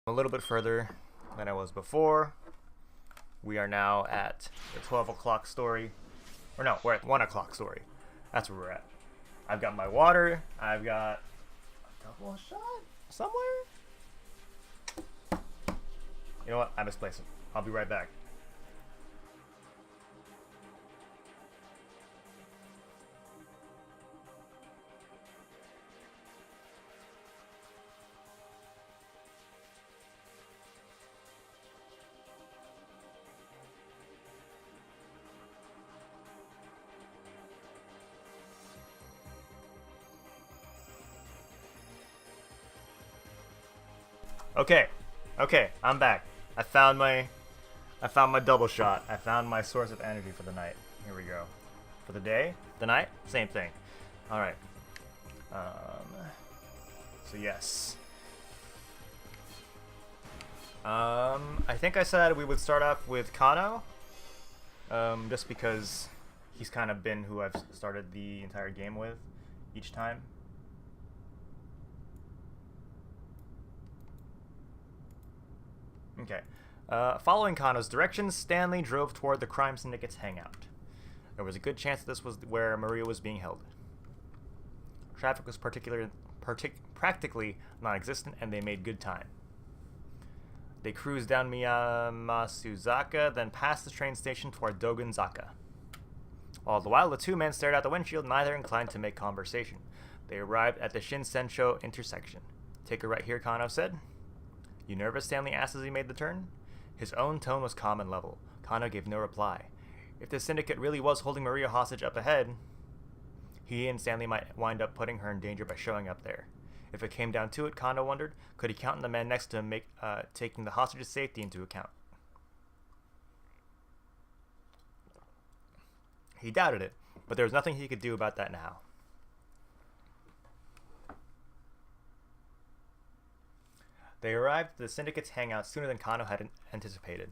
A little bit further than I was before. We are now at the 12 o'clock story. Or no, we're at 1 o'clock story. That's where we're at. I've got my water. I've got a double shot somewhere. You know what? I misplaced it. I'll be right back. Okay, I'm back. I found my double shot. I found my source of energy for the night. Here we go. For the day, the night, same thing. All right. So yes. I think I said we would start off with Kano. Just because he's kind of been who I've started the entire game with each time. Okay. Following Kano's directions, Stanley drove toward the crime syndicate's hangout. There was a good chance this was where Maria was being held. Traffic was practically non-existent, and they made good time. They cruised down Miyamasuzaka, then passed the train station toward Dogonzaka. All the while, the two men stared out the windshield, neither inclined to make conversation. They arrived at the Shinsensho intersection. "Take a right here," Kano said. "You nervous?" Stanley asked as he made the turn. His own tone was calm and level. Kano gave no reply. If the syndicate really was holding Maria hostage up ahead, he and Stanley might wind up putting her in danger by showing up there. If it came down to it, Kano wondered, could he count on the man next to him taking the hostage's safety into account? He doubted it, but there was nothing he could do about that now. They arrived at the syndicate's hangout sooner than Kano had anticipated.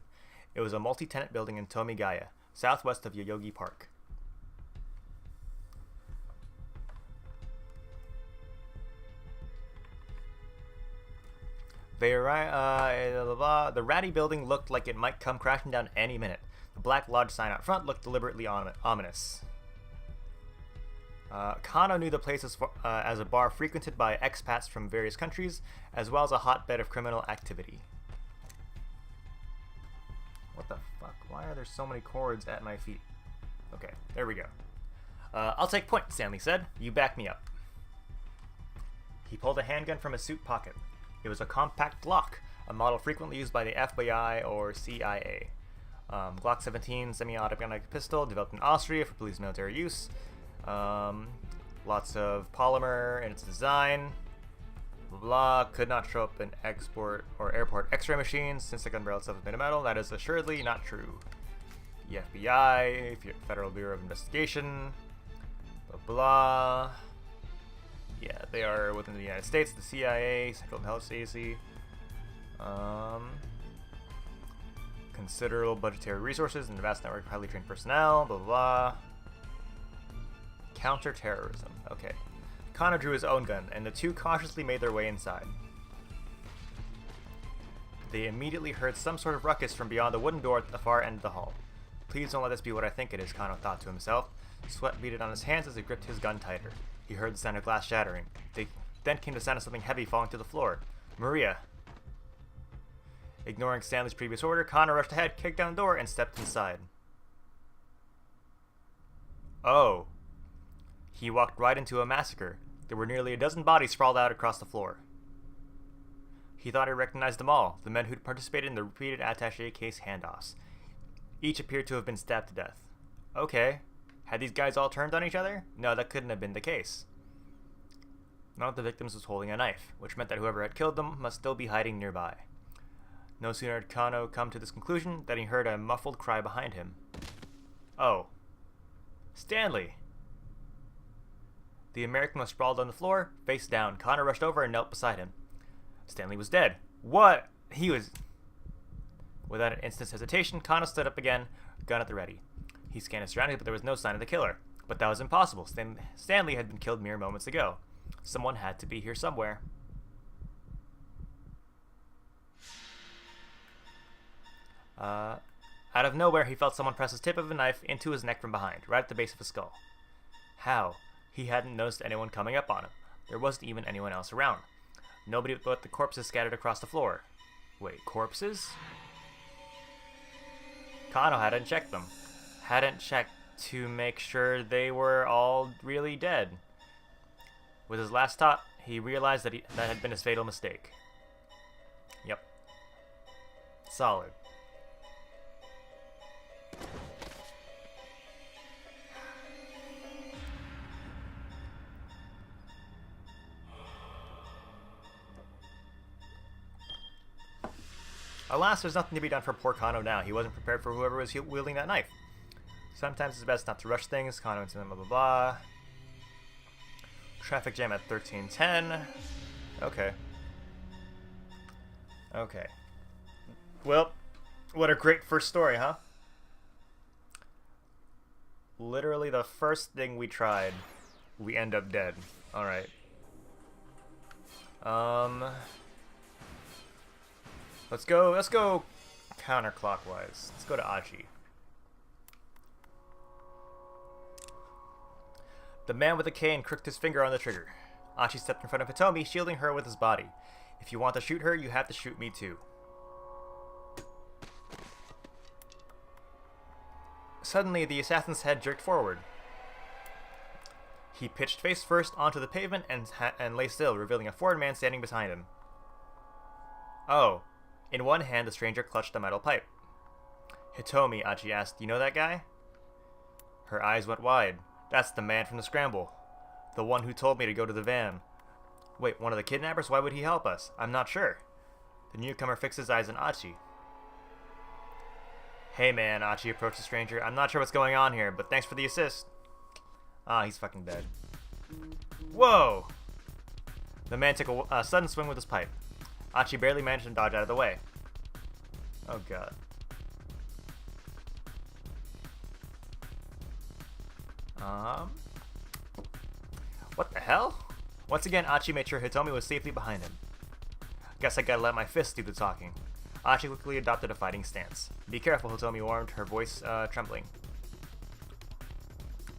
It was a multi-tenant building in Tomigaya, southwest of Yoyogi Park. They arrived. The ratty building looked like it might come crashing down any minute. The Black Lodge sign out front looked deliberately ominous. Kano knew the place as a bar frequented by expats from various countries, as well as a hotbed of criminal activity. What the fuck? Why are there so many cords at my feet? Okay, there we go. I'll take point, Stanley said. You back me up. He pulled a handgun from his suit pocket. It was a compact Glock, a model frequently used by the FBI or CIA. Glock 17 semi-automatic pistol, developed in Austria for police military use. Lots of polymer in its design. Blah, blah, could not show up in export or airport x-ray machines since the gun barrel itself is made of metal. That is assuredly not true. The FBI, Federal Bureau of Investigation, blah, blah. Yeah, they are within the United States, the CIA, Central Intelligence Agency. Considerable budgetary resources and a vast network of highly trained personnel, blah, blah, blah. Counter-terrorism. Okay. Kano drew his own gun, and the two cautiously made their way inside. They immediately heard some sort of ruckus from beyond the wooden door at the far end of the hall. Please don't let this be what I think it is, Kano thought to himself. Sweat beaded on his hands as he gripped his gun tighter. He heard the sound of glass shattering. Then came the sound of something heavy falling to the floor. Maria! Ignoring Stanley's previous order, Kano rushed ahead, kicked down the door, and stepped inside. Oh. He walked right into a massacre. There were nearly a dozen bodies sprawled out across the floor. He thought he recognized them all, the men who'd participated in the repeated attaché case handoffs. Each appeared to have been stabbed to death. Okay. Had these guys all turned on each other? No, that couldn't have been the case. None of the victims was holding a knife, which meant that whoever had killed them must still be hiding nearby. No sooner had Kano come to this conclusion than he heard a muffled cry behind him. Oh. Stanley! The American was sprawled on the floor, face down. Kano rushed over and knelt beside him. Stanley was dead. What? He was... Without an instant's hesitation, Kano stood up again, gun at the ready. He scanned his surroundings, but there was no sign of the killer. But that was impossible. Stanley had been killed mere moments ago. Someone had to be here somewhere. Uh, Out of nowhere, he felt someone press his tip of a knife into his neck from behind, right at the base of his skull. How? He hadn't noticed anyone coming up on him. There wasn't even anyone else around. Nobody but the corpses scattered across the floor. Wait, corpses? Kano hadn't checked them. Hadn't checked to make sure they were all really dead. With his last thought, he realized that that had been his fatal mistake. Yep. Solid. Alas, there's nothing to be done for poor Kano now. He wasn't prepared for whoever was wielding that knife. Sometimes it's best not to rush things. Kano into blah blah blah. Traffic jam at 1310. Okay. Okay. Well, what a great first story, huh? Literally the first thing we tried, we end up dead. Alright. Let's go counterclockwise. Let's go to Achi. The man with the cane crooked his finger on the trigger. Achi stepped in front of Hitomi, shielding her with his body. If you want to shoot her, you have to shoot me too. Suddenly, the assassin's head jerked forward. He pitched face first onto the pavement and lay still, revealing a foreign man standing behind him. Oh. In one hand, the stranger clutched a metal pipe. Hitomi, Achi asked, you know that guy? Her eyes went wide. That's the man from the Scramble. The one who told me to go to the van. Wait, one of the kidnappers? Why would he help us? I'm not sure. The newcomer fixed his eyes on Achi. Hey man, Achi approached the stranger. I'm not sure what's going on here, but thanks for the assist. Ah, he's fucking dead. Whoa! The man took a sudden swing with his pipe. Achi barely managed to dodge out of the way. Oh god. What the hell? Once again, Achi made sure Hitomi was safely behind him. Guess I gotta let my fists do the talking. Achi quickly adopted a fighting stance. Be careful, Hitomi warned, her voice trembling.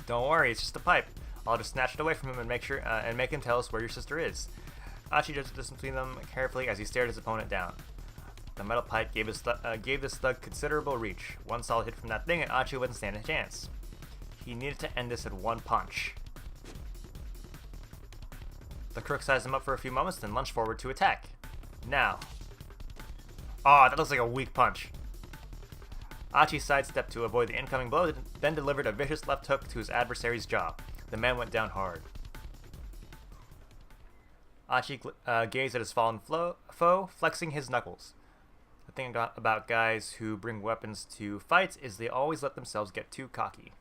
Don't worry, it's just a pipe. I'll just snatch it away from him and make him tell us where your sister is. Achi judged the distance between them carefully as he stared his opponent down. The metal pipe gave this thug considerable reach. One solid hit from that thing and Achi wouldn't stand a chance. He needed to end this in one punch. The crook sized him up for a few moments, then lunged forward to attack. Now. Aw, that looks like a weak punch. Achi sidestepped to avoid the incoming blow, then delivered a vicious left hook to his adversary's jaw. The man went down hard. Achi gazed at his fallen foe, flexing his knuckles. The thing about guys who bring weapons to fights is they always let themselves get too cocky.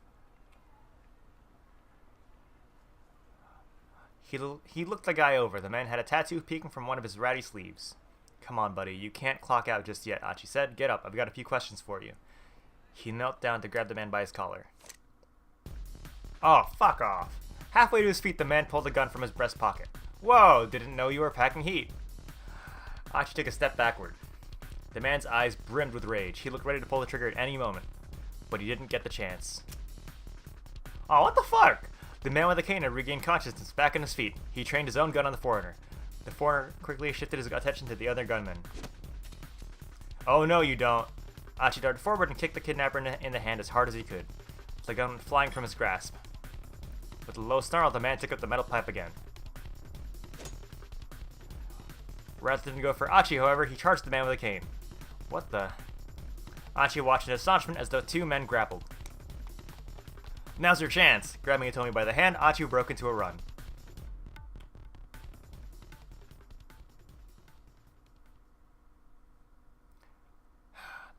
He looked the guy over. The man had a tattoo peeking from one of his ratty sleeves. Come on, buddy. You can't clock out just yet, Achi said. Get up. I've got a few questions for you. He knelt down to grab the man by his collar. Oh, fuck off. Halfway to his feet, the man pulled a gun from his breast pocket. Whoa, didn't know you were packing heat. Achi took a step backward. The man's eyes brimmed with rage. He looked ready to pull the trigger at any moment, but he didn't get the chance. Oh, what the fuck? The man with the cane had regained consciousness, back on his feet. He trained his own gun on the foreigner. The foreigner quickly shifted his attention to the other gunman. Oh no, you don't. Achi darted forward and kicked the kidnapper in the hand as hard as he could, the gun flying from his grasp. With a low snarl, the man took up the metal pipe again. Rather than go for Achi, however, he charged the man with a cane. What the? Achi watched in astonishment as the two men grappled. Now's your chance! Grabbing Hitomi by the hand, Achi broke into a run.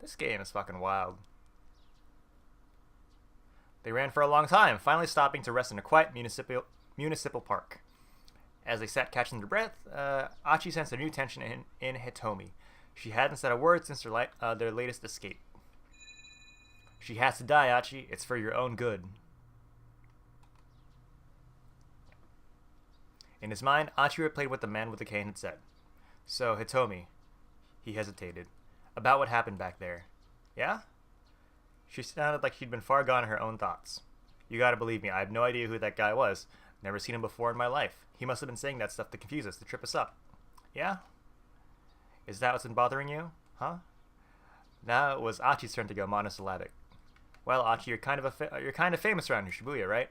This game is fucking wild. They ran for a long time, finally stopping to rest in a quiet municipal park. As they sat catching their breath, Achi sensed a new tension in Hitomi. She hadn't said a word since their latest escape. She has to die, Achi. It's for your own good. In his mind, Achi replayed what the man with the cane had said. So, Hitomi, he hesitated, about what happened back there. Yeah? She sounded like she'd been far gone in her own thoughts. You gotta believe me, I have no idea who that guy was. Never seen him before in my life. He must have been saying that stuff to confuse us, to trip us up. Yeah? Is that what's been bothering you? Huh? Now it was Achi's turn to go monosyllabic. Well, Achi, you're kind of famous around here, Shibuya, right?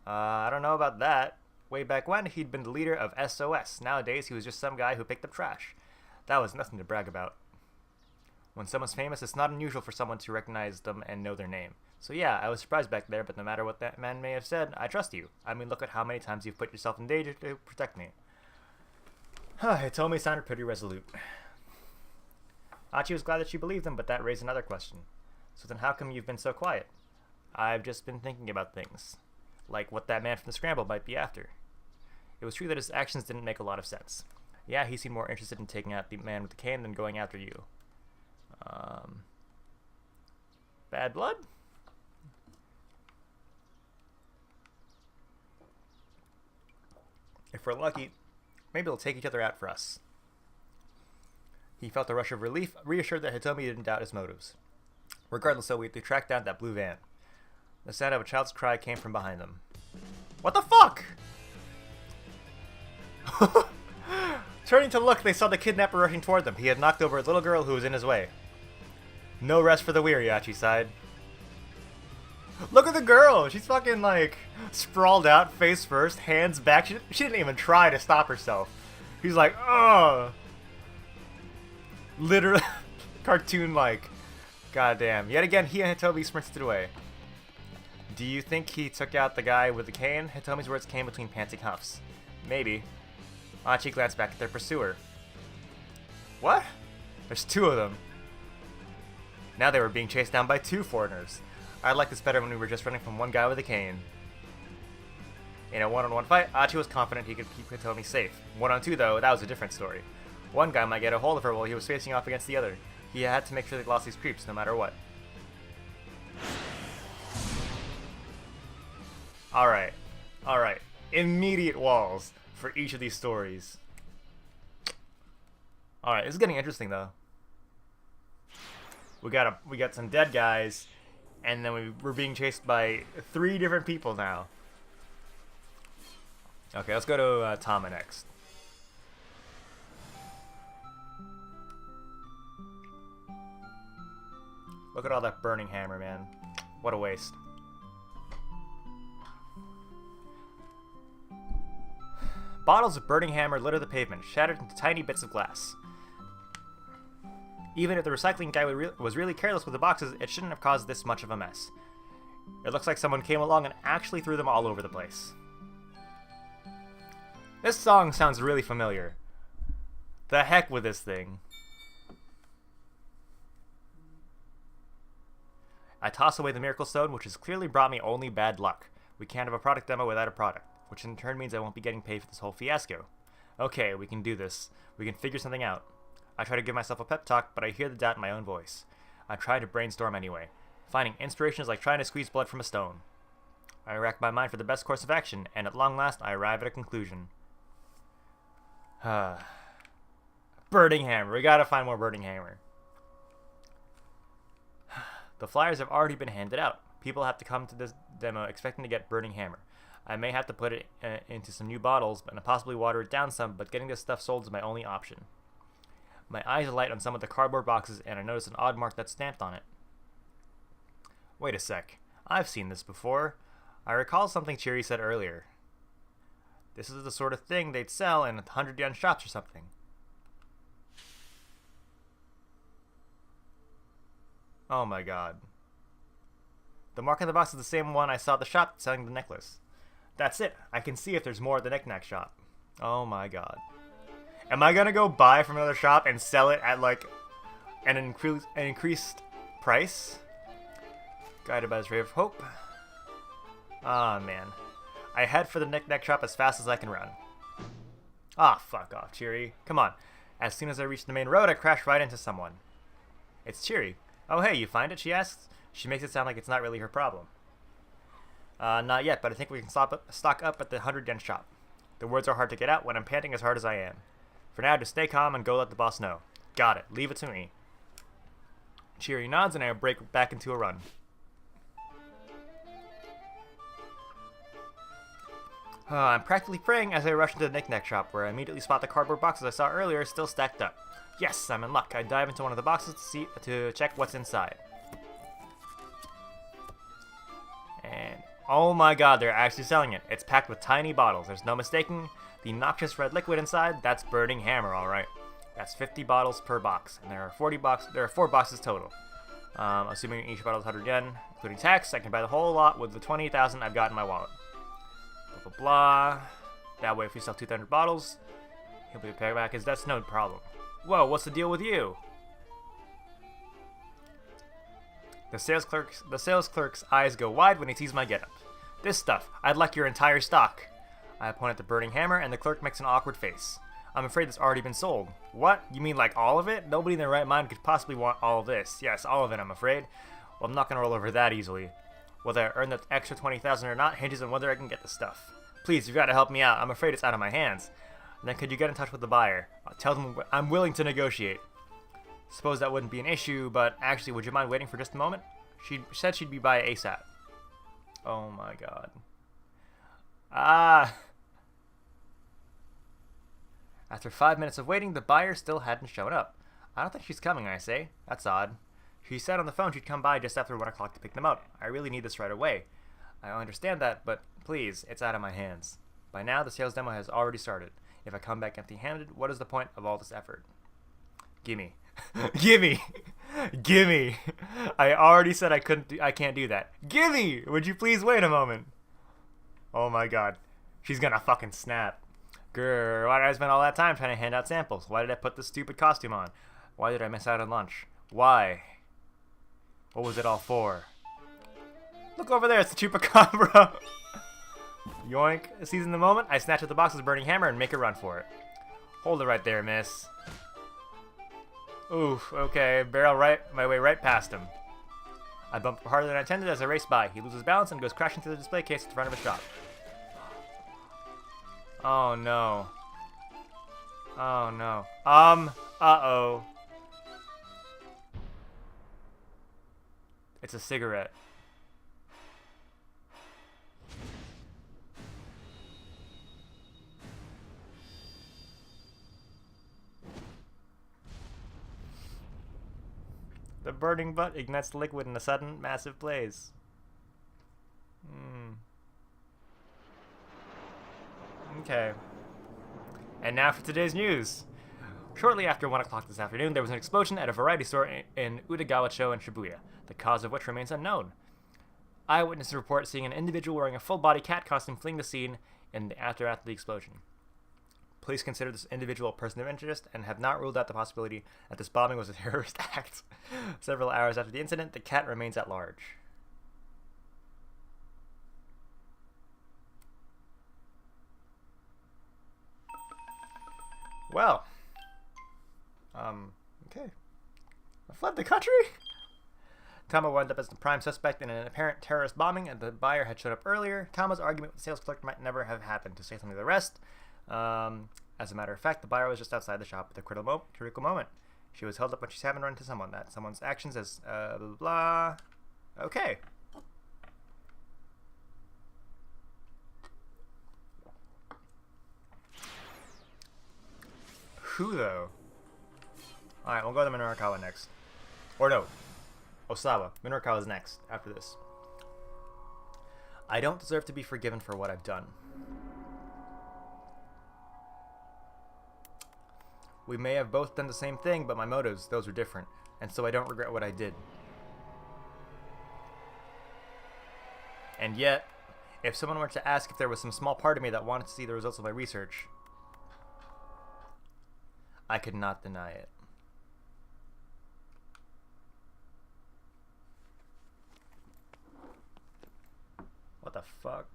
I don't know about that. Way back when, he'd been the leader of SOS. Nowadays, he was just some guy who picked up trash. That was nothing to brag about. When someone's famous, it's not unusual for someone to recognize them and know their name. So yeah, I was surprised back there, but no matter what that man may have said, I trust you. I mean, look at how many times you've put yourself in danger to protect me. Hitomi sounded pretty resolute. Achi was glad that she believed him, but that raised another question. So then how come you've been so quiet? I've just been thinking about things. Like what that man from the Scramble might be after. It was true that his actions didn't make a lot of sense. Yeah, he seemed more interested in taking out the man with the cane than going after you. Bad blood? If we're lucky, maybe they'll take each other out for us. He felt a rush of relief, reassured that Hitomi didn't doubt his motives. Regardless, though, we had to track down that blue van. The sound of a child's cry came from behind them. What the fuck? Turning to look, they saw the kidnapper rushing toward them. He had knocked over a little girl who was in his way. No rest for the weary, Achi sighed. Look at the girl! She's fucking, like, sprawled out, face first, hands back. She didn't even try to stop herself. He's like, ugh! Literally, cartoon-like. Goddamn. Yet again, he and Hitomi sprinted away. Do you think he took out the guy with the cane? Hitomi's words came between panting huffs. Maybe. Achi glanced back at their pursuer. What? There's two of them. Now they were being chased down by two foreigners. I liked this better when we were just running from one guy with a cane. In a one-on-one fight, Achi was confident he could keep Hitomi safe. One-on-two, though, that was a different story. One guy might get a hold of her while he was facing off against the other. He had to make sure they lost these creeps, no matter what. Alright. Alright. Immediate walls for each of these stories. Alright, this is getting interesting, though. We got some dead guys, and then we're being chased by 3 different people now. Okay, let's go to Tama next. Look at all that burning hammer, man. What a waste. Bottles of burning hammer litter the pavement, shattered into tiny bits of glass. Even if the recycling guy was really careless with the boxes, it shouldn't have caused this much of a mess. It looks like someone came along and actually threw them all over the place. This song sounds really familiar. The heck with this thing. I toss away the miracle stone, which has clearly brought me only bad luck. We can't have a product demo without a product, which in turn means I won't be getting paid for this whole fiasco. Okay, we can do this. We can figure something out. I try to give myself a pep talk, but I hear the doubt in my own voice. I try to brainstorm anyway. Finding inspiration is like trying to squeeze blood from a stone. I rack my mind for the best course of action, and at long last I arrive at a conclusion. Burning hammer. We gotta find more burning hammer. The flyers have already been handed out. People have to come to this demo expecting to get burning hammer. I may have to put it into some new bottles, and possibly water it down some, but getting this stuff sold is my only option. My eyes alight on some of the cardboard boxes, and I notice an odd mark that's stamped on it. Wait a sec. I've seen this before. I recall something Chiri said earlier. This is the sort of thing they'd sell in 100 yen shops or something. Oh my god. The mark on the box is the same one I saw at the shop selling the necklace. That's it. I can see if there's more at the knick-knack shop. Oh my god. Am I gonna go buy from another shop and sell it at like an increased price? Guided by his ray of hope. Ah, man. I head for the knick-knack shop as fast as I can run. Ah, fuck off, Chiri. Come on. As soon as I reach the main road, I crash right into someone. It's Chiri. Oh, hey, you find it? She asks. She makes it sound like it's not really her problem. Not yet, but I think we can stock up at the 100 yen shop. The words are hard to get out when I'm panting as hard as I am. For now, just stay calm and go let the boss know. Got it. Leave it to me. Cheery nods, and I break back into a run. I'm practically praying as I rush into the knick-knack shop, where I immediately spot the cardboard boxes I saw earlier still stacked up. Yes, I'm in luck. I dive into one of the boxes to check what's inside. And oh my god, they're actually selling it. It's packed with tiny bottles. There's no mistaking the noxious red liquid inside. That's burning hammer, all right. That's 50 bottles per box, and there are 4 boxes total. Assuming each bottle is 100 yen, including tax, I can buy the whole lot with the 20,000 I've got in my wallet. Blah, blah, blah. That way, if we sell 200 bottles, he'll be paid back. That's no problem. Whoa, what's the deal with you? The sales clerk's eyes go wide when he sees my getup. This stuff, I'd like your entire stock. I point at the burning hammer, and the clerk makes an awkward face. I'm afraid it's already been sold. What? You mean like all of it? Nobody in their right mind could possibly want all of this. Yes, all of it, I'm afraid. Well, I'm not going to roll over that easily. Whether I earn that extra 20,000 or not hinges on whether I can get the stuff. Please, you've got to help me out. I'm afraid it's out of my hands. And then could you get in touch with the buyer? Tell them I'm willing to negotiate. Suppose that wouldn't be an issue, but actually, would you mind waiting for just a moment? She said she'd be by ASAP. Oh my god. After 5 minutes of waiting, the buyer still hadn't shown up. I don't think she's coming, I say. That's odd. She said on the phone she'd come by just after 1 o'clock to pick them up. I really need this right away. I understand that, but please, it's out of my hands. By now, the sales demo has already started. If I come back empty-handed, what is the point of all this effort? Gimme. Gimme! Gimme! I already said I can't do that. Gimme! Would you please wait a moment? Oh my god. She's gonna fucking snap. Grr, why did I spend all that time trying to hand out samples? Why did I put this stupid costume on? Why did I miss out on lunch? Why? What was it all for? Look over there, it's the Chupacabra! Yoink. Seizing the moment, I snatch at the box's burning hammer and make a run for it. Hold it right there, miss. Oof, okay, barrel my way right past him. I bump harder than I intended as I race by. He loses balance and goes crashing through the display case at the front of his shop. Oh no. Oh no. Uh-oh. It's a cigarette. The burning butt ignites the liquid in a sudden, massive blaze. Okay. And now for today's news. Shortly after 1 o'clock this afternoon, there was an explosion at a variety store in Utagawa-cho in Shibuya, the cause of which remains unknown. Eyewitnesses report seeing an individual wearing a full-body cat costume fleeing the scene in the aftermath of the explosion. Police consider this individual a person of interest and have not ruled out the possibility that this bombing was a terrorist act. Several hours after the incident, the cat remains at large. Well, okay. I fled the country? Tama wound up as the prime suspect in an apparent terrorist bombing, and the buyer had showed up earlier. Tama's argument with the sales clerk might never have happened, to say something to the rest. As a matter of fact, the buyer was just outside the shop at the critical moment. She was held up when she's having run into someone. That someone's actions as blah, blah, blah. Okay. Who, though? Alright, we'll go to Minorikawa next. Or no. Osawa. Minorikawa's next, after this. I don't deserve to be forgiven for what I've done. We may have both done the same thing, but my motives, those were different. And so I don't regret what I did. And yet, if someone were to ask if there was some small part of me that wanted to see the results of my research, I could not deny it. What the fuck?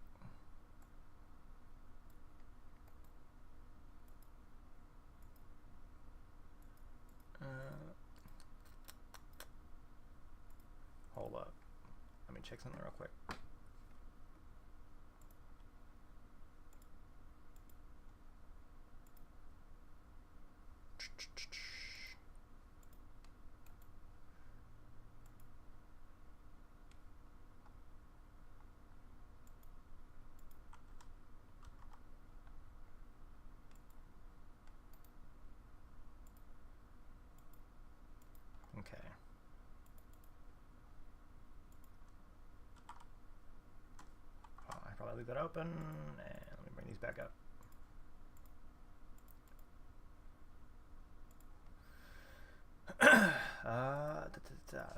Hold up. Let me check something real quick. Okay. I probably leave that open, and let me bring these back up.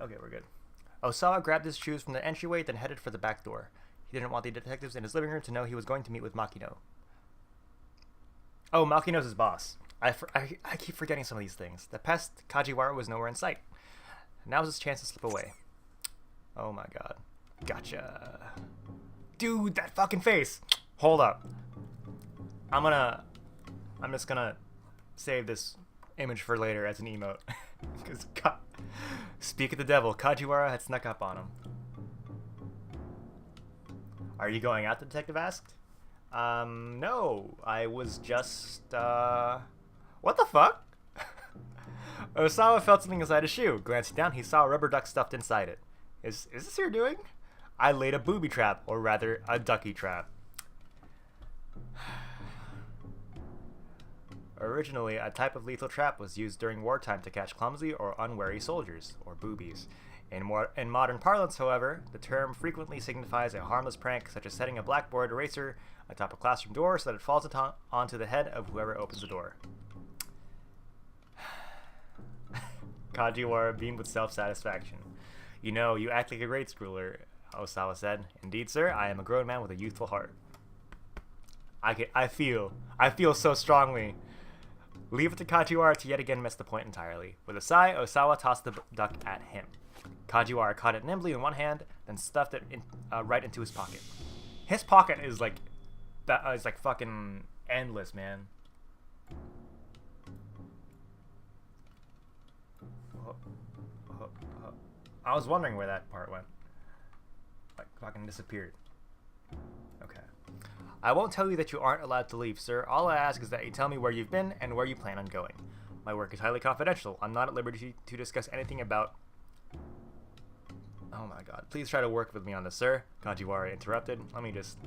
Okay, we're good. Osawa grabbed his shoes from the entryway, then headed for the back door. He didn't want the detectives in his living room to know he was going to meet with Makino. Oh, Makino's his boss. I keep forgetting some of these things. The pest, Kajiwara, was nowhere in sight. Now was his chance to slip away. Oh my god. Gotcha. Dude, that fucking face! Hold up. I'm just gonna save this image for later as an emote. Because, speak of the devil, Kajiwara had snuck up on him. Are you going out, the detective asked. No. I was just, what the fuck? Osawa felt something inside his shoe. Glancing down, he saw a rubber duck stuffed inside it. Is this your doing? I laid a booby trap, or rather, a ducky trap. Originally, a type of lethal trap was used during wartime to catch clumsy or unwary soldiers, or boobies. In modern parlance, however, the term frequently signifies a harmless prank, such as setting a blackboard eraser atop a classroom door so that it falls onto the head of whoever opens the door. Kajiwara beamed with self-satisfaction. You know, you act like a grade schooler, Osawa said. Indeed, sir, I am a grown man with a youthful heart. I feel so strongly. Leave it to Kajiwara to yet again miss the point entirely. With a sigh, Osawa tossed the duck at him. Kajiwara caught it nimbly in one hand, then stuffed it right into his pocket. His pocket is like fucking endless, man. I was wondering where that part went. Like, fucking disappeared. Okay. I won't tell you that you aren't allowed to leave, sir. All I ask is that you tell me where you've been and where you plan on going. My work is highly confidential. I'm not at liberty to discuss anything about... Oh my god. Please try to work with me on this, sir. Kajiwara interrupted. Let me just...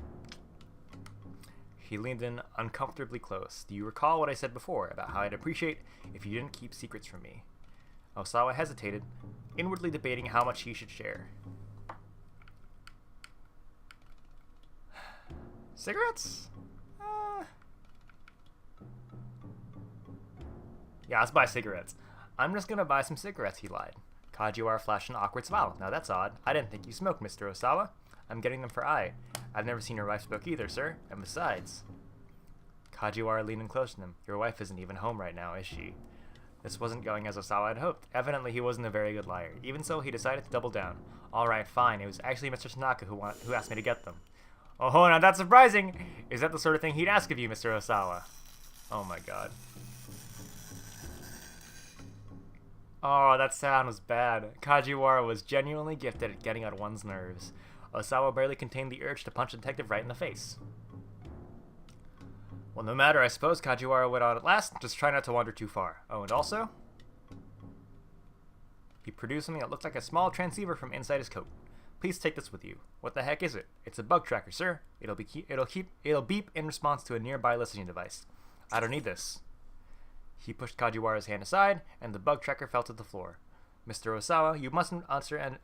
He leaned in uncomfortably close. Do you recall what I said before about how I'd appreciate if you didn't keep secrets from me? Osawa hesitated, inwardly debating how much he should share. Cigarettes? Yeah, let's buy cigarettes. I'm just gonna buy some cigarettes, he lied. Kajiwara flashed an awkward smile. Now that's odd. I didn't think you smoked, Mr. Osawa. I'm getting them for Ai. I've never seen your wife smoke either, sir. And besides... Kajiwara leaned in close to him. Your wife isn't even home right now, is she? This wasn't going as Osawa had hoped. Evidently, he wasn't a very good liar. Even so, he decided to double down. Alright, fine. It was actually Mr. Tanaka who asked me to get them. Oh, now that's surprising! Is that the sort of thing he'd ask of you, Mr. Osawa? Oh my god. Oh, that sound was bad. Kajiwara was genuinely gifted at getting on one's nerves. Osawa barely contained the urge to punch the detective right in the face. Well, no matter, I suppose, Kajiwara went on at last. Just try not to wander too far. Oh, and also... He produced something that looked like a small transceiver from inside his coat. Please take this with you. What the heck is it? It's a bug tracker, sir. It'll beep in response to a nearby listening device. I don't need this. He pushed Kajiwara's hand aside, and the bug tracker fell to the floor. Mr. Osawa, you mustn't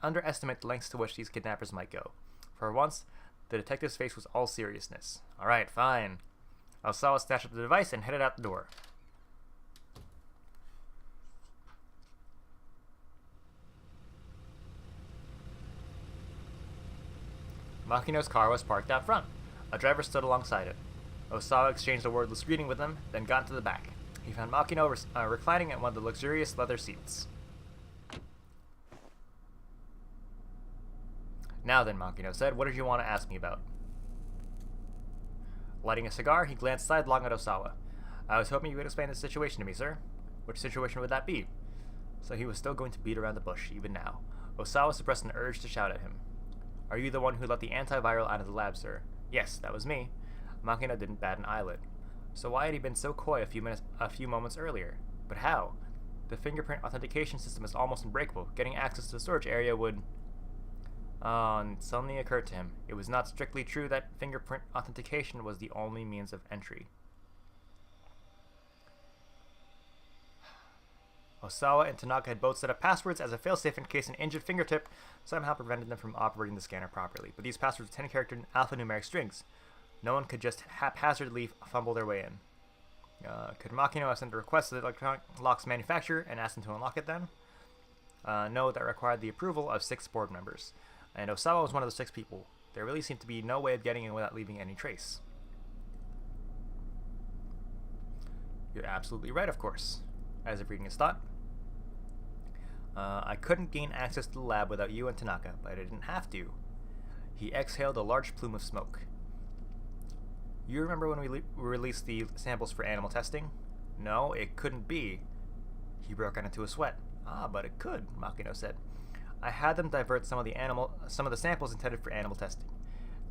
underestimate the lengths to which these kidnappers might go. For once, the detective's face was all seriousness. Alright, fine. Osawa snatched up the device and headed out the door. Makino's car was parked out front. A driver stood alongside it. Osawa exchanged a wordless greeting with him, then got into the back. He found Makino reclining at one of the luxurious leather seats. Now then, Makino said, what did you want to ask me about? Lighting a cigar, he glanced sidelong at Osawa. I was hoping you would explain the situation to me, sir. Which situation would that be? So he was still going to beat around the bush, even now. Osawa suppressed an urge to shout at him. Are you the one who let the antiviral out of the lab, sir? Yes, that was me. Makino didn't bat an eyelid. So why had he been so coy a few moments earlier? But how? The fingerprint authentication system is almost unbreakable. Getting access to the storage area would... and it suddenly occurred to him. It was not strictly true that fingerprint authentication was the only means of entry. Osawa and Tanaka had both set up passwords as a failsafe in case an injured fingertip somehow prevented them from operating the scanner properly. But these passwords were 10-character alphanumeric strings. No one could just haphazardly fumble their way in. Could Makino have sent a request to the electronic locks manufacturer and asked them to unlock it then? No, that required the approval of 6 board members. And Osawa was one of the 6 people. There really seemed to be no way of getting in without leaving any trace. You're absolutely right, of course. As if reading his thought. I couldn't gain access to the lab without you and Tanaka, but I didn't have to. He exhaled a large plume of smoke. You remember when we released the samples for animal testing? No, it couldn't be. He broke out into a sweat. Ah, but it could, Makino said. I had them divert some of the samples intended for animal testing.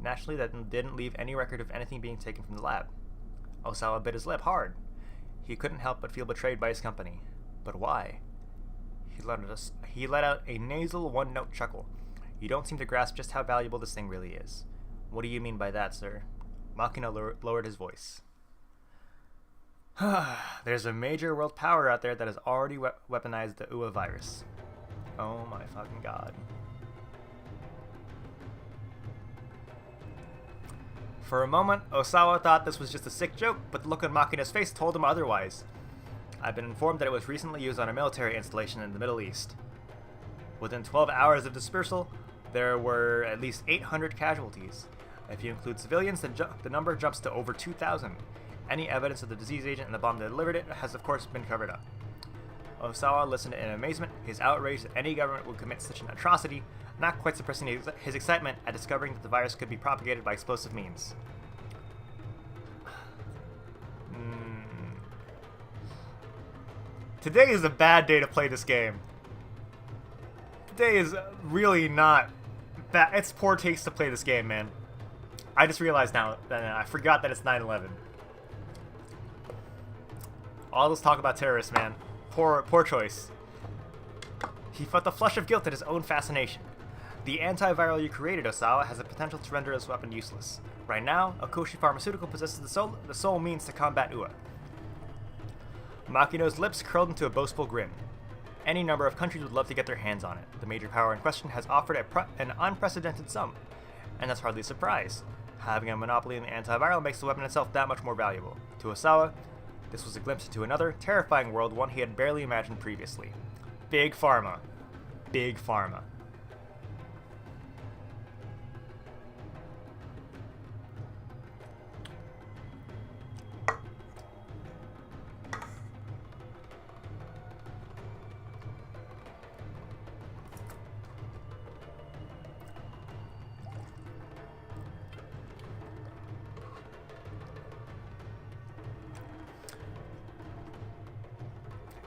Naturally, that didn't leave any record of anything being taken from the lab. Osawa bit his lip hard. He couldn't help but feel betrayed by his company. But why? He let out a nasal one-note chuckle. You don't seem to grasp just how valuable this thing really is. What do you mean by that, sir? Makino lowered his voice. There's a major world power out there that has already weaponized the UA virus. Oh my fucking god. For a moment, Osawa thought this was just a sick joke, but the look on Makino's face told him otherwise. I've been informed that it was recently used on a military installation in the Middle East. Within 12 hours of dispersal, there were at least 800 casualties. If you include civilians, the number jumps to over 2,000. Any evidence of the disease agent and the bomb that delivered it has of course been covered up. Osawa listened in amazement, his outrage that any government would commit such an atrocity, not quite suppressing his excitement at discovering that the virus could be propagated by explosive means. Today is a bad day to play this game. Today is really not bad. It's poor taste to play this game, man. I just realized now that I forgot that it's 9/11. All this talk about terrorists, man. Poor choice. He felt the flush of guilt at his own fascination. The antiviral you created, Osawa, has the potential to render this weapon useless. Right now, Okoshi Pharmaceutical possesses the sole means to combat UA. Makino's lips curled into a boastful grin. Any number of countries would love to get their hands on it. The major power in question has offered an unprecedented sum. And that's hardly a surprise. Having a monopoly in the antiviral makes the weapon itself that much more valuable. To Osawa, this was a glimpse into another, terrifying world, one he had barely imagined previously. Big Pharma. Big Pharma.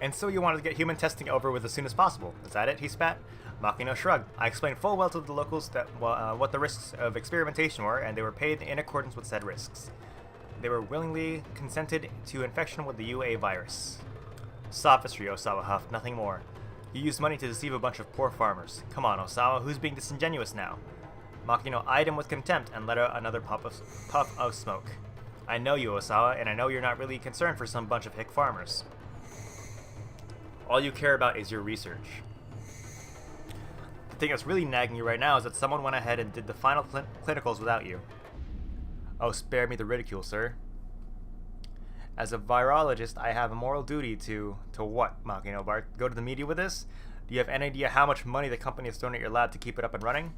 And so you wanted to get human testing over with as soon as possible. Is that it? He spat. Makino shrugged. I explained full well to the locals that what the risks of experimentation were, and they were paid in accordance with said risks. They were willingly consented to infection with the UA virus. Sophistry, Osawa huffed, nothing more. You used money to deceive a bunch of poor farmers. Come on, Osawa, who's being disingenuous now? Makino eyed him with contempt and let out another puff of smoke. I know you, Osawa, and I know you're not really concerned for some bunch of hick farmers. All you care about is your research. The thing that's really nagging you right now is that someone went ahead and did the final clinicals without you. Oh, spare me the ridicule, sir. As a virologist, I have a moral duty to what, Makino Bart? Go to the media with this? Do you have any idea how much money the company has thrown at your lab to keep it up and running?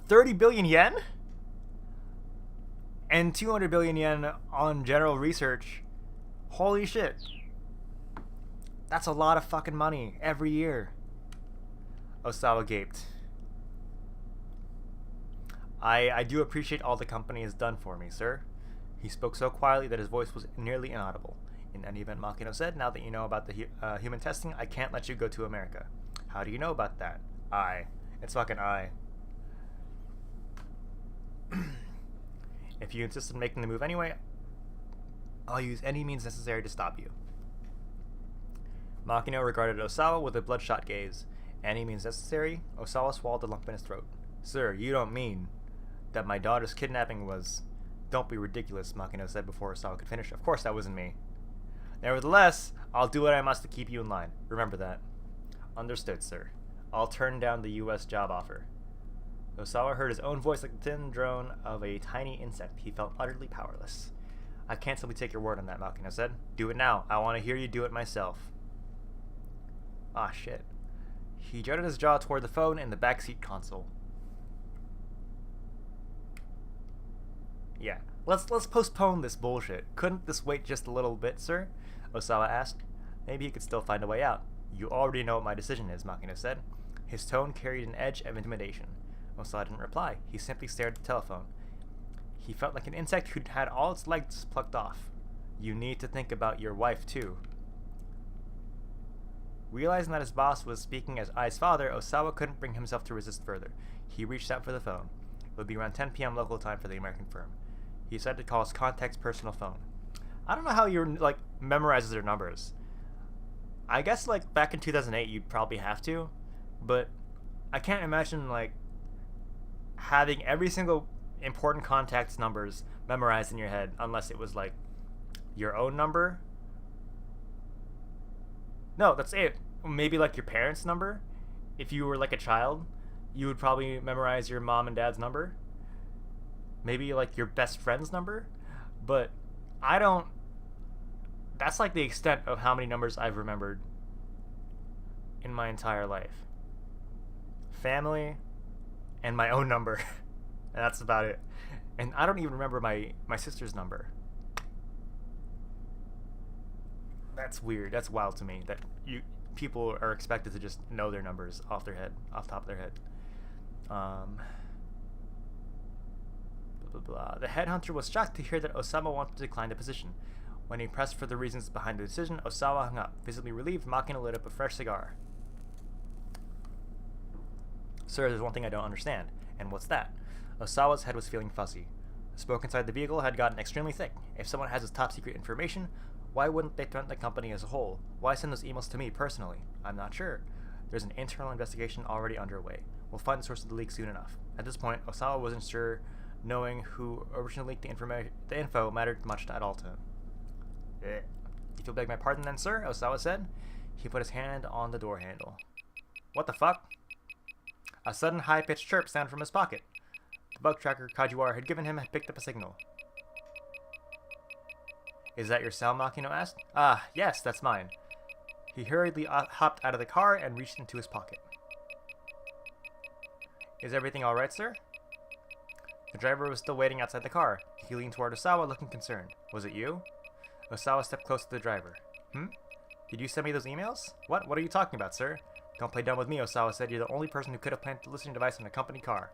30 billion yen? And 200 billion yen on general research. Holy shit. That's a lot of fucking money every year. Osawa gaped. I do appreciate all the company has done for me, sir. He spoke so quietly that his voice was nearly inaudible. In any event, Makino said, now that you know about the human testing, I can't let you go to America. How do you know about that? It's fucking I. If you insist on making the move anyway, I'll use any means necessary to stop you. Makino regarded Osawa with a bloodshot gaze. Any means necessary? Osawa swallowed the lump in his throat. Sir, you don't mean that my daughter's kidnapping was... Don't be ridiculous, Makino said before Osawa could finish. Of course that wasn't me. Nevertheless, I'll do what I must to keep you in line. Remember that. Understood, sir. I'll turn down the U.S. job offer. Osawa heard his own voice like the thin drone of a tiny insect. He felt utterly powerless. I can't simply take your word on that, Malkino said. Do it now. I want to hear you do it myself. Ah, shit. He jutted his jaw toward the phone in the backseat console. Yeah, let's postpone this bullshit. Couldn't this wait just a little bit, sir? Osawa asked. Maybe he could still find a way out. You already know what my decision is, Makino said. His tone carried an edge of intimidation. Osawa didn't reply. He simply stared at the telephone. He felt like an insect who'd had all its legs plucked off. You need to think about your wife, too. Realizing that his boss was speaking as Ai's father, Osawa couldn't bring himself to resist further. He reached out for the phone. It would be around 10 p.m. local time for the American firm. He decided to call his contact's personal phone. I don't know how you memorizes their numbers. I guess back in 2008 you'd probably have to, but I can't imagine having every single important contact's numbers memorized in your head unless it was your own number. No, that's it. Maybe your parents' number. If you were a child, you would probably memorize your mom and dad's number. Maybe your best friend's number. But I don't. That's the extent of how many numbers I've remembered in my entire life. Family and my own number. And that's about it. And I don't even remember my sister's number. That's weird. That's wild to me that people are expected to just know their numbers off the top of their head. Blah, blah, blah. The headhunter was shocked to hear that Osawa wanted to decline the position. When he pressed for the reasons behind the decision, Osawa hung up. Visibly relieved, Makino lit up a fresh cigar. Sir, there's one thing I don't understand. And what's that? Osawa's head was feeling fuzzy. The smoke inside the vehicle had gotten extremely thick. If someone has his top secret information, why wouldn't they threaten the company as a whole? Why send those emails to me personally? I'm not sure. There's an internal investigation already underway. We'll find the source of the leak soon enough. At this point, Osawa wasn't sure knowing who originally leaked the info mattered much at all to him. If you'll beg my pardon then, sir, Osawa said. He put his hand on the door handle. What the fuck? A sudden high-pitched chirp sounded from his pocket. The bug tracker Kajiwara had given him had picked up a signal. Is that your cell? Makino asked. Ah, yes, that's mine. He hurriedly hopped out of the car and reached into his pocket. Is everything alright, sir? The driver was still waiting outside the car. He leaned toward Osawa, looking concerned. Was it you? Osawa stepped close to the driver. Did you send me those emails? What? What are you talking about, sir? Don't play dumb with me, Osawa said. You're the only person who could have planted the listening device in a company car.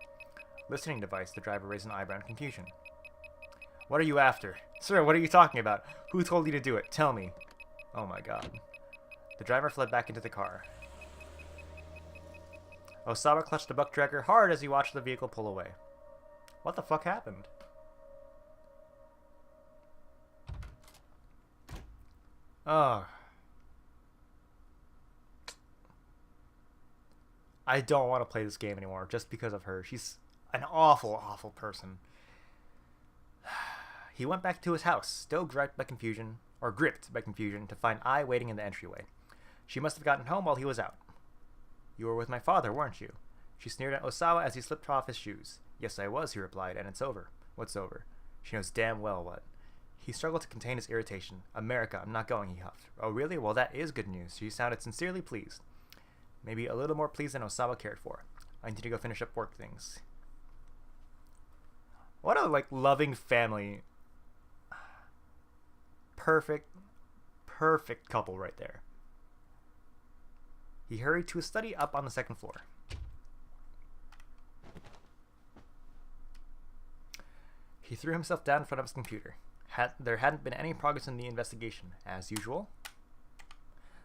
Listening device? The driver raised an eyebrow in confusion. What are you after? Sir, what are you talking about? Who told you to do it? Tell me. Oh my god. The driver fled back into the car. Osawa clutched the buck tracker hard as he watched the vehicle pull away. What the fuck happened? Oh. I don't want to play this game anymore just because of her. She's an awful, awful person. He went back to his house, still gripped by confusion, to find Ai waiting in the entryway. She must have gotten home while he was out. You were with my father, weren't you? She sneered at Osawa as he slipped off his shoes. Yes, I was, he replied, and it's over. What's over? She knows damn well what. He struggled to contain his irritation. America, I'm not going, he huffed. Oh, really? Well, that is good news. She sounded sincerely pleased. Maybe a little more pleased than Osawa cared for. I need to go finish up work things. What a, loving family. Perfect couple right there. He hurried to his study up on the second floor. He threw himself down in front of his computer. There hadn't been any progress in the investigation, as usual.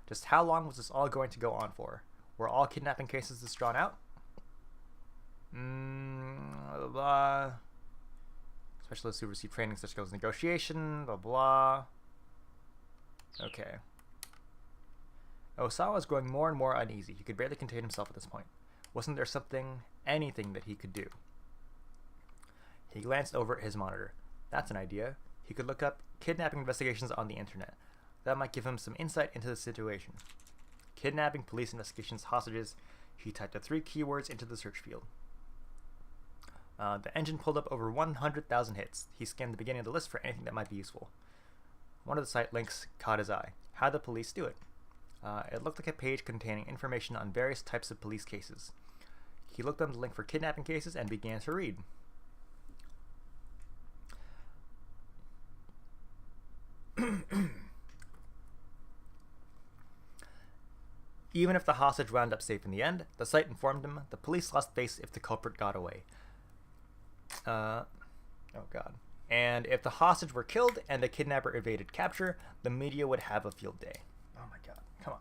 Just how long was this all going to go on for? Were all kidnapping cases this drawn out? Blah, blah. Specialists who receive training such as negotiation, blah, blah. Okay. Osawa was growing more and more uneasy. He could barely contain himself at this point. Wasn't there anything that he could do? He glanced over at his monitor. That's an idea. He could look up kidnapping investigations on the internet. That might give him some insight into the situation. Kidnapping, police investigations, hostages. He typed the 3 keywords into the search field. The engine pulled up over 100,000 hits. He scanned the beginning of the list for anything that might be useful. One of the site links caught his eye. How did the police do it? It looked like a page containing information on various types of police cases. He looked on the link for kidnapping cases and began to read. Even if the hostage wound up safe in the end, the site informed him the police lost face if the culprit got away. Oh god. And if the hostage were killed and the kidnapper evaded capture, the media would have a field day. Oh my god, come on.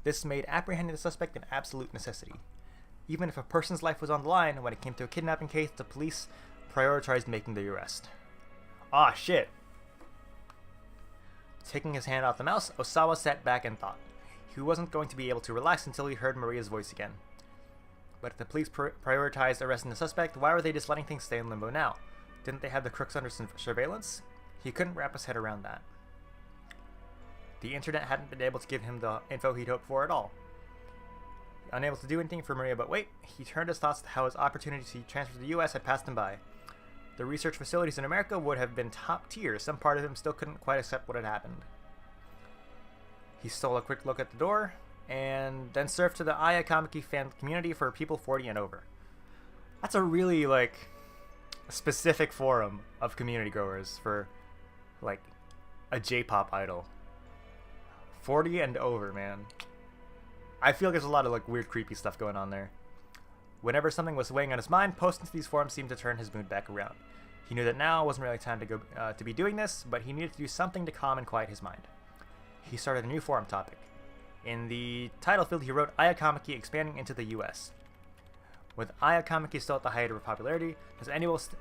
This made apprehending the suspect an absolute necessity. Even if a person's life was on the line, when it came to a kidnapping case, the police prioritized making the arrest. Ah, shit. Taking his hand off the mouse, Osawa sat back and thought. He wasn't going to be able to relax until he heard Maria's voice again. But if the police prioritized arresting the suspect, why were they just letting things stay in limbo now? Didn't they have the crooks under surveillance? He couldn't wrap his head around that. The internet hadn't been able to give him the info he'd hoped for at all. Unable to do anything for Maria but wait, he turned his thoughts to how his opportunity to transfer to the US had passed him by. The research facilities in America would have been top tier. Some part of him still couldn't quite accept what had happened. He stole a quick look at the door, and then surfed to the Aya Kamiki fan community for people 40 and over. That's a really, specific forum of community growers for, a J-pop idol. 40 and over, man. I feel there's a lot of, weird, creepy stuff going on there. Whenever something was weighing on his mind, posting to these forums seemed to turn his mood back around. He knew that now wasn't really time to go to be doing this, but he needed to do something to calm and quiet his mind. He started a new forum topic. In the title field, he wrote Aya Kamiki expanding into the US. With Aya Kamiki still at the height of her popularity, does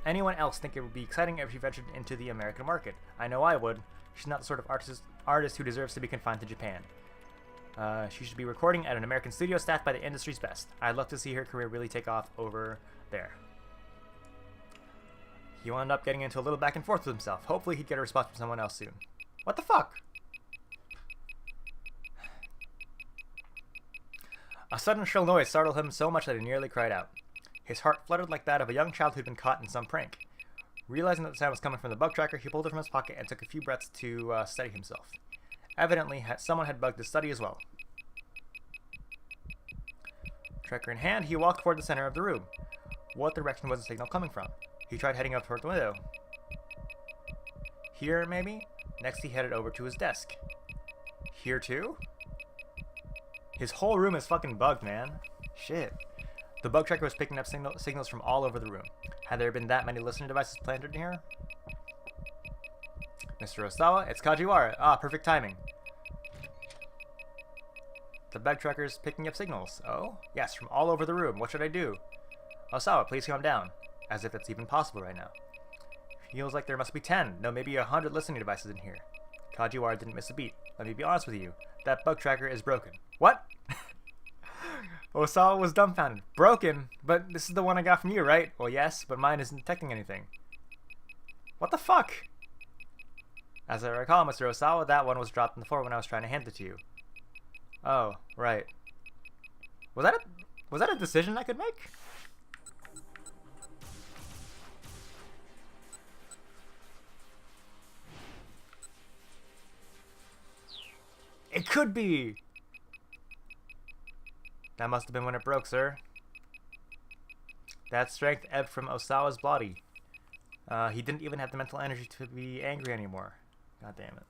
anyone else think it would be exciting if she ventured into the American market? I know I would. She's not the sort of artist who deserves to be confined to Japan. She should be recording at an American studio staffed by the industry's best. I'd love to see her career really take off over there. He wound up getting into a little back and forth with himself. Hopefully he'd get a response from someone else soon. What the fuck? A sudden shrill noise startled him so much that he nearly cried out. His heart fluttered like that of a young child who'd been caught in some prank. Realizing that the sound was coming from the bug tracker, he pulled it from his pocket and took a few breaths to steady himself. Evidently, someone had bugged his study as well. Tracker in hand, he walked toward the center of the room. What direction was the signal coming from? He tried heading up toward the window. Here, maybe? Next, he headed over to his desk. Here, too? His whole room is fucking bugged, man. Shit. The bug tracker was picking up signals from all over the room. Had there been that many listening devices planted in here? Mr. Osawa, it's Kajiwara. Ah, perfect timing. The bug tracker's picking up signals. Oh? Yes, from all over the room. What should I do? Osawa, please calm down. As if it's even possible right now. Feels like there must be 10, no, maybe 100 listening devices in here. Kajiwara didn't miss a beat. Let me be honest with you. That bug tracker is broken. What? Osawa was dumbfounded. Broken? But this is the one I got from you, right? Well, yes, but mine isn't detecting anything. What the fuck? As I recall, Mr. Osawa, that one was dropped on the floor when I was trying to hand it to you. Oh, right. Was that a decision I could make? It could be! That must have been when it broke, sir. That strength ebbed from Osawa's body. He didn't even have the mental energy to be angry anymore. God damn it.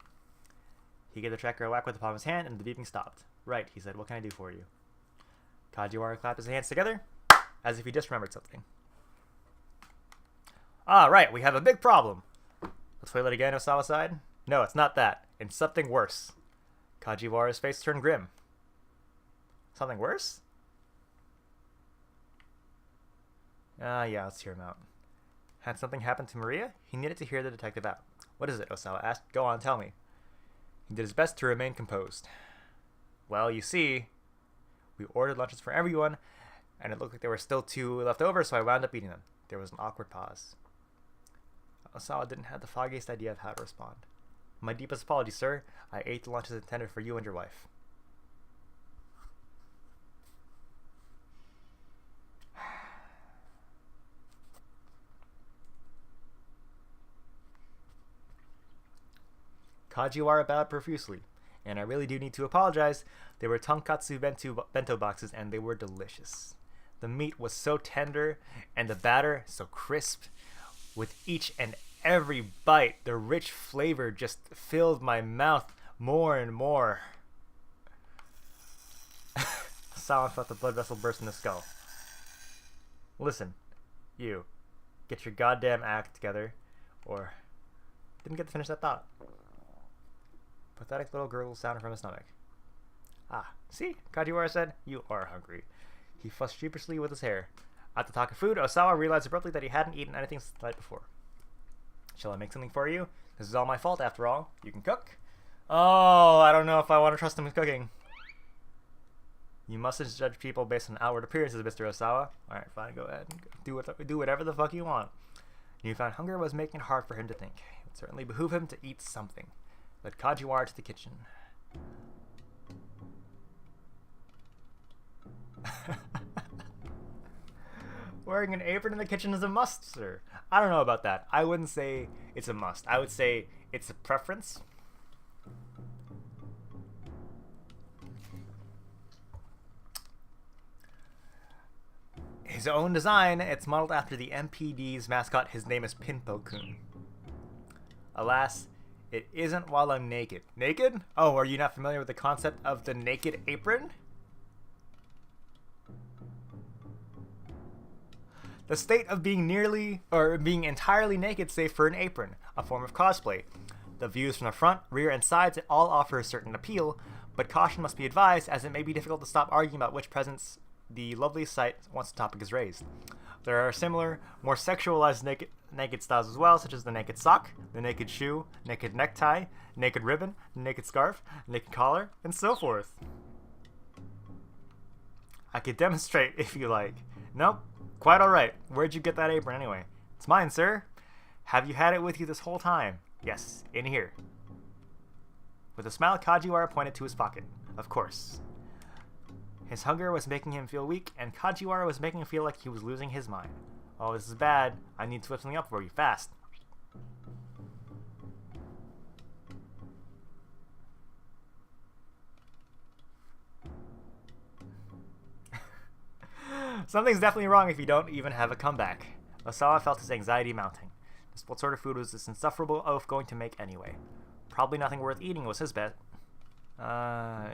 He gave the tracker a whack with the palm of his hand, and the beeping stopped. Right, he said, what can I do for you? Kajiwara clapped his hands together, as if he just remembered something. Ah, right, we have a big problem. Let's play it again, Osawa sighed. No, it's not that. It's something worse. Kajiwara's face turned grim. Something worse? Yeah, let's hear him out. Had something happened to Maria? He needed to hear the detective out. What is it? Osawa asked. Go on, tell me. He did his best to remain composed. Well, you see, we ordered lunches for everyone, and it looked like there were still 2 left over, so I wound up eating them. There was an awkward pause. Osawa didn't have the foggiest idea of how to respond. My deepest apologies, sir. I ate the lunches intended for you and your wife. Kajiwara bowed profusely, and I really do need to apologize. They were tonkatsu bento boxes, and they were delicious. The meat was so tender, and the batter so crisp. With each and every bite, the rich flavor just filled my mouth more and more. Sawa felt the blood vessel burst in his skull. Listen, you, get your goddamn act together, or... Didn't get to finish that thought. Pathetic little gurgle sounded from his stomach. Ah, see? Kajiwara said, you are hungry. He fussed sheepishly with his hair. At the talk of food, Osawa realized abruptly that he hadn't eaten anything since the night before. Shall I make something for you? This is all my fault, after all. You can cook? Oh, I don't know if I want to trust him with cooking. You mustn't judge people based on outward appearances, Mr. Osawa. Alright, fine, go ahead. Do whatever the fuck you want. Newfound hunger was making it hard for him to think. It would certainly behoove him to eat something. Led Kajiwara to the kitchen. Wearing an apron in the kitchen is a must, sir. I don't know about that. I wouldn't say it's a must. I would say it's a preference. His own design, it's modeled after the MPD's mascot. His name is Pinpo-kun. Alas, it isn't while I'm naked. Naked? Oh, are you not familiar with the concept of the naked apron? The state of being entirely naked save for an apron, a form of cosplay. The views from the front, rear, and sides all offer a certain appeal, but caution must be advised as it may be difficult to stop arguing about which presents the lovely sight once the topic is raised. There are similar, more sexualized naked styles as well, such as the naked sock, the naked shoe, naked necktie, naked ribbon, naked scarf, naked collar, and so forth. I could demonstrate if you like. Nope. Quite alright. Where'd you get that apron anyway? It's mine, sir. Have you had it with you this whole time? Yes, in here. With a smile, Kajiwara pointed to his pocket. Of course. His hunger was making him feel weak, and Kajiwara was making him feel like he was losing his mind. Oh, this is bad. I need to whip something up for you, fast. Something's definitely wrong if you don't even have a comeback. Osawa felt his anxiety mounting. Just what sort of food was this insufferable oaf going to make anyway? Probably nothing worth eating was his bet. Yeah.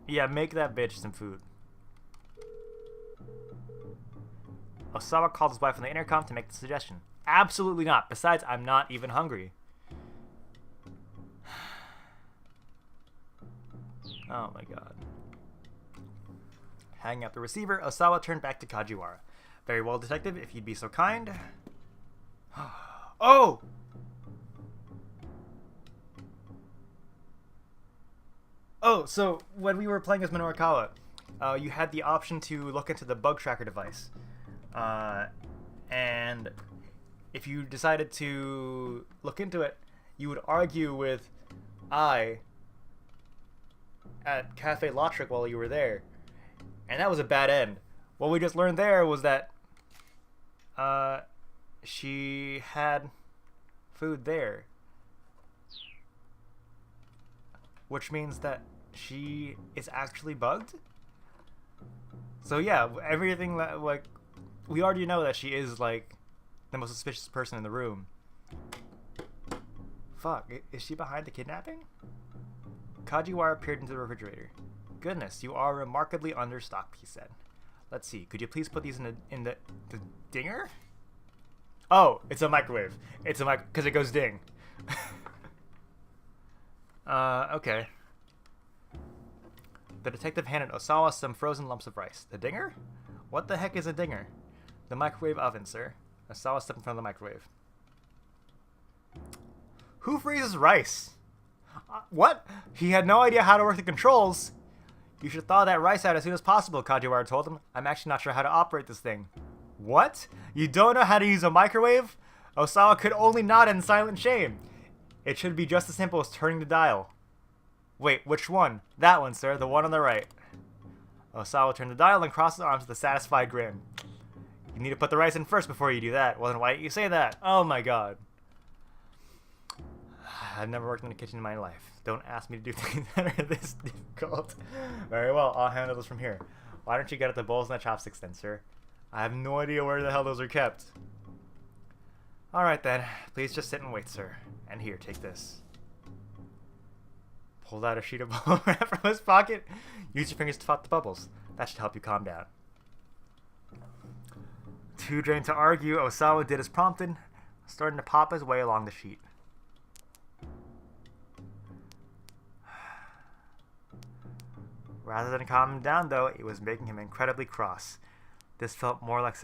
Yeah, make that bitch some food. Osawa called his wife on the intercom to make the suggestion. Absolutely not. Besides, I'm not even hungry. Oh my god. Hanging up the receiver, Osawa turned back to Kajiwara. Very well, detective, if you'd be so kind. Oh! Oh, so when we were playing as Minorikawa, you had the option to look into the bug tracker device. And if you decided to look into it, you would argue with I at Cafe Lotric while you were there. And that was a bad end. What we just learned there was that she had food there. Which means that she is actually bugged? So yeah, everything that, like, we already know that she is, like, the most suspicious person in the room. Fuck, is she behind the kidnapping? Kajiwara peered into the refrigerator. Goodness, you are remarkably understocked, he said. Let's see, could you please put these in the dinger? Oh, it's a microwave. It's a because it goes ding. Okay. The detective handed Osawa some frozen lumps of rice. The dinger? What the heck is a dinger? The microwave oven, sir. Osawa stepped in front of the microwave. Who freezes rice? What? He had no idea how to work the controls. You should thaw that rice out as soon as possible, Kajiwara told him. I'm actually not sure how to operate this thing. What? You don't know how to use a microwave? Osawa could only nod in silent shame. It should be just as simple as turning the dial. Wait, which one? That one, sir, the one on the right. Osawa turned the dial and crossed his arms with a satisfied grin. You need to put the rice in first before you do that. Well, then why didn't you say that? Oh my god. I've never worked in a kitchen in my life. Don't ask me to do things that are this difficult. Very well, I'll handle this from here. Why don't you get at the bowls and the chopsticks then, sir? I have no idea where the hell those are kept. Alright then, please just sit and wait, sir. And here, take this. Pulled out a sheet of bubble wrap from his pocket. Use your fingers to fight the bubbles. That should help you calm down. Too drained to argue, Osawa did as prompted, starting to pop his way along the sheet. Rather than calm him down, though, it was making him incredibly cross. This felt more like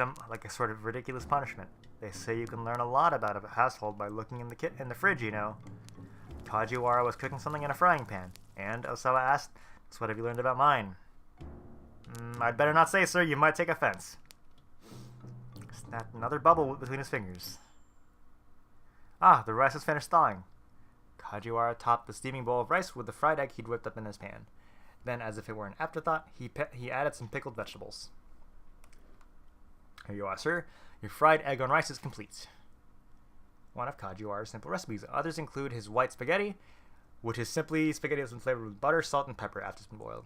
a sort of ridiculous punishment. They say you can learn a lot about a household by looking in the fridge, you know. Kajiwara was cooking something in a frying pan, and Osawa asked, "So what have you learned about mine?" I'd better not say, sir. You might take offense. Snapped another bubble between his fingers. Ah, the rice is finished thawing. Kajiwara topped the steaming bowl of rice with the fried egg he'd whipped up in his pan. Then, as if it were an afterthought, he added some pickled vegetables. Here you are, sir. Your fried egg on rice is complete. One of Kajiwara's simple recipes. Others include his white spaghetti, which is simply spaghetti that's been flavored with butter, salt, and pepper after it's been boiled.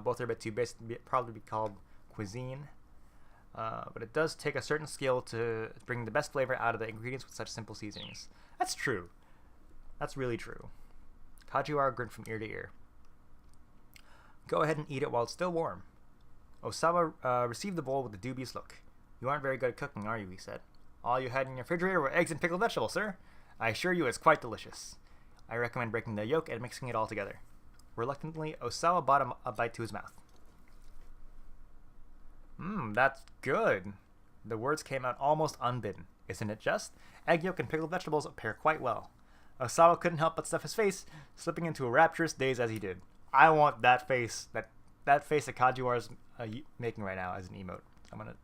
Both are a bit too basic to probably be called cuisine, but it does take a certain skill to bring the best flavor out of the ingredients with such simple seasonings. That's true. That's really true. Kajiwara grinned from ear to ear. Go ahead and eat it while it's still warm. Osawa received the bowl with a dubious look. You aren't very good at cooking, are you? He said. All you had in your refrigerator were eggs and pickled vegetables, sir. I assure you it's quite delicious. I recommend breaking the yolk and mixing it all together. Reluctantly, Osawa brought a bite to his mouth. That's good. The words came out almost unbidden. Isn't it just? Egg yolk and pickled vegetables pair quite well. Osawa couldn't help but stuff his face, slipping into a rapturous daze as he did. I want that face, that face that Kajiwara's making right now as an emote. I'm gonna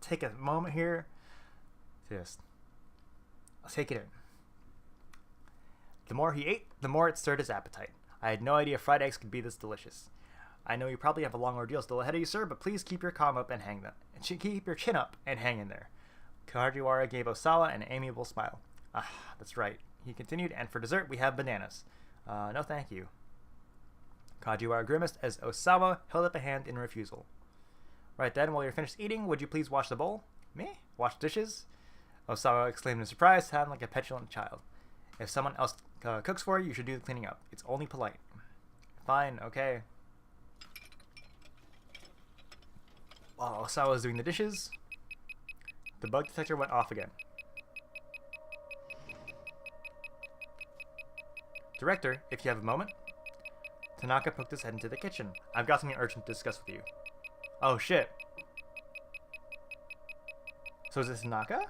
take a moment here. Just take it in. The more he ate, the more it stirred his appetite. I had no idea fried eggs could be this delicious. I know you probably have a long ordeal still ahead of you, sir, but please keep your calm up and keep your chin up and hang in there. Kajiwara gave Osawa an amiable smile. Ah, that's right. He continued, and for dessert we have bananas. No thank you. Kajiwara grimaced as Osawa held up a hand in refusal. Right then, while you're finished eating, would you please wash the bowl? Me? Wash dishes? Osawa exclaimed in surprise, sounding like a petulant child. If someone else cooks for you, you should do the cleaning up. It's only polite. Fine, okay. While Osawa was doing the dishes, the bug detector went off again. Director, if you have a moment. Tanaka poked his head into the kitchen. I've got something urgent to discuss with you. Oh shit. So is this Tanaka?